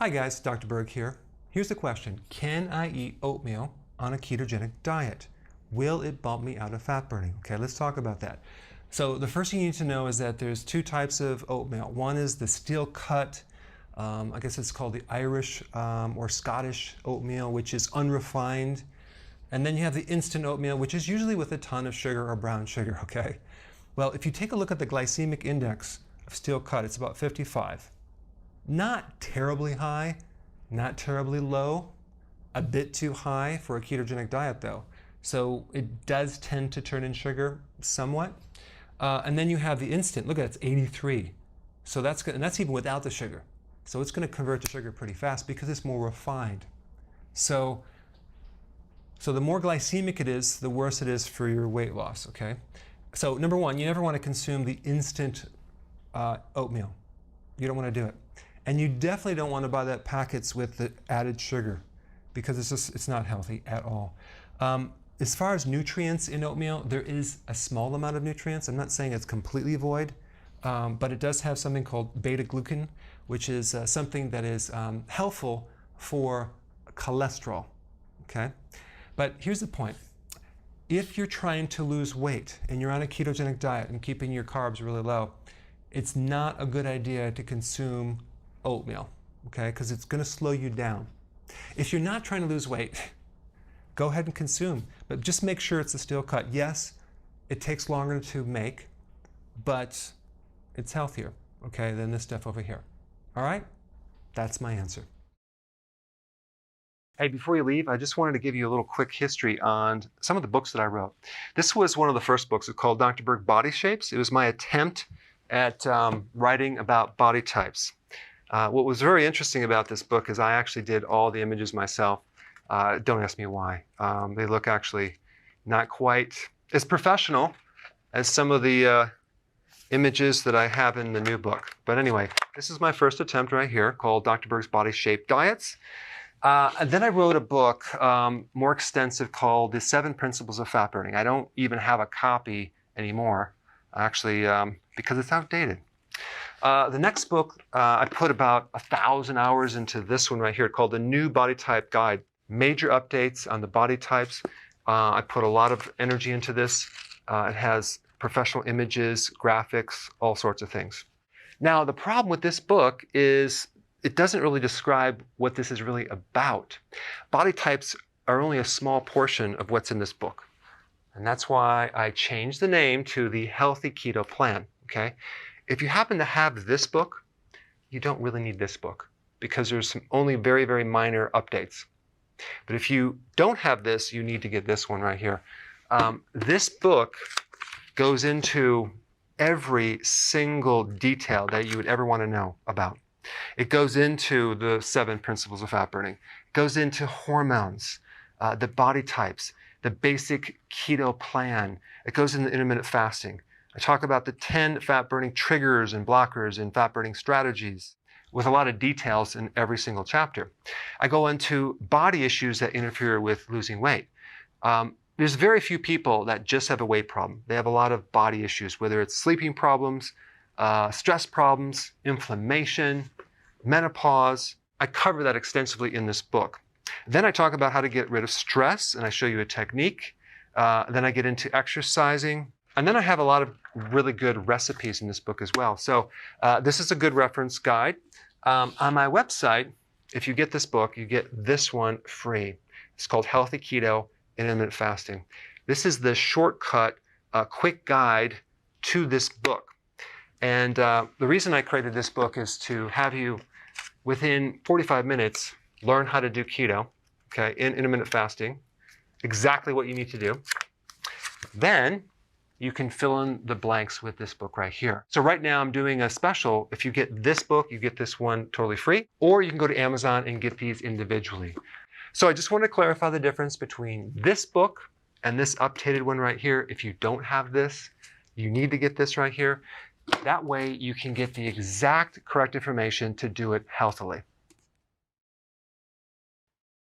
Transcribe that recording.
Hi guys, Dr. Berg here. Here's the question. Can I eat oatmeal on a ketogenic diet? Will it bump me out of fat burning? Okay, let's talk about that. So the first thing you need to know is that there's two types of oatmeal. One is the steel cut, I guess it's called the Irish or Scottish oatmeal, which is unrefined. And then you have the instant oatmeal, which is usually with a ton of sugar or brown sugar, okay? Well, if you take a look at the glycemic index of steel cut, it's about 55. Not terribly high, not terribly low, a bit too high for a ketogenic diet though. So it does tend to turn in sugar somewhat. And then you have the instant, look at it, it's 83. So that's good, and that's even without the sugar. So it's going to convert to sugar pretty fast because it's more refined. So the more glycemic it is, the worse it is for your weight loss, okay? So number one, you never want to consume the instant oatmeal. You don't want to do it. And you definitely don't want to buy that packets with the added sugar because it's not healthy at all. As far as nutrients in oatmeal, there is a small amount of nutrients. I'm not saying it's completely void, but it does have something called beta-glucan, which is something that is helpful for cholesterol, okay? But here's the point. If you're trying to lose weight and you're on a ketogenic diet and keeping your carbs really low, it's not a good idea to consume oatmeal, okay? Because it's going to slow you down. If you're not trying to lose weight, go ahead and consume, but just make sure it's a steel cut. Yes, it takes longer to make, but it's healthier, okay, than this stuff over here. All right? That's my answer. Hey, before you leave, I just wanted to give you a little quick history on some of the books that I wrote. This was one of the first books. It's called Dr. Berg Body Shapes. It was my attempt at writing about body types. What was very interesting about this book is I actually did all the images myself. Don't ask me why. They look actually not quite as professional as some of the images that I have in the new book. But anyway, this is my first attempt right here called Dr. Berg's Body Shape Diets. And then I wrote a book more extensive called The 7 Principles of Fat Burning. I don't even have a copy anymore, actually, because it's outdated. The next book, I put about 1,000 hours into this one right here called The New Body Type Guide. Major updates on the body types. I put a lot of energy into this. It has professional images, graphics, all sorts of things. Now, the problem with this book is it doesn't really describe what this is really about. Body types are only a small portion of what's in this book. And that's why I changed the name to the Healthy Keto Plan, okay? If you happen to have this book, you don't really need this book because there's only very, very minor updates. But if you don't have this, you need to get this one right here. This book goes into every single detail that you would ever want to know about. It goes into the 7 principles of fat burning. It goes into hormones, the body types, the basic keto plan. It goes into intermittent fasting. I talk about the 10 fat burning triggers and blockers and fat burning strategies with a lot of details in every single chapter. I go into body issues that interfere with losing weight. There's very few people that just have a weight problem. They have a lot of body issues, whether it's sleeping problems, stress problems, inflammation, menopause. I cover that extensively in this book. Then I talk about how to get rid of stress, and I show you a technique. Then I get into exercising. And then I have a lot of really good recipes in this book as well. So this is a good reference guide. On my website, if you get this book, you get this one free. It's called Healthy Keto and Intermittent Fasting. This is the shortcut, quick guide to this book. And the reason I created this book is to have you, within 45 minutes, learn how to do keto, okay, in intermittent fasting, exactly what you need to do. Then you can fill in the blanks with this book right here. So right now I'm doing a special. If you get this book, you get this one totally free, or you can go to Amazon and get these individually. So I just want to clarify the difference between this book and this updated one right here. If you don't have this, you need to get this right here. That way you can get the exact correct information to do it healthily.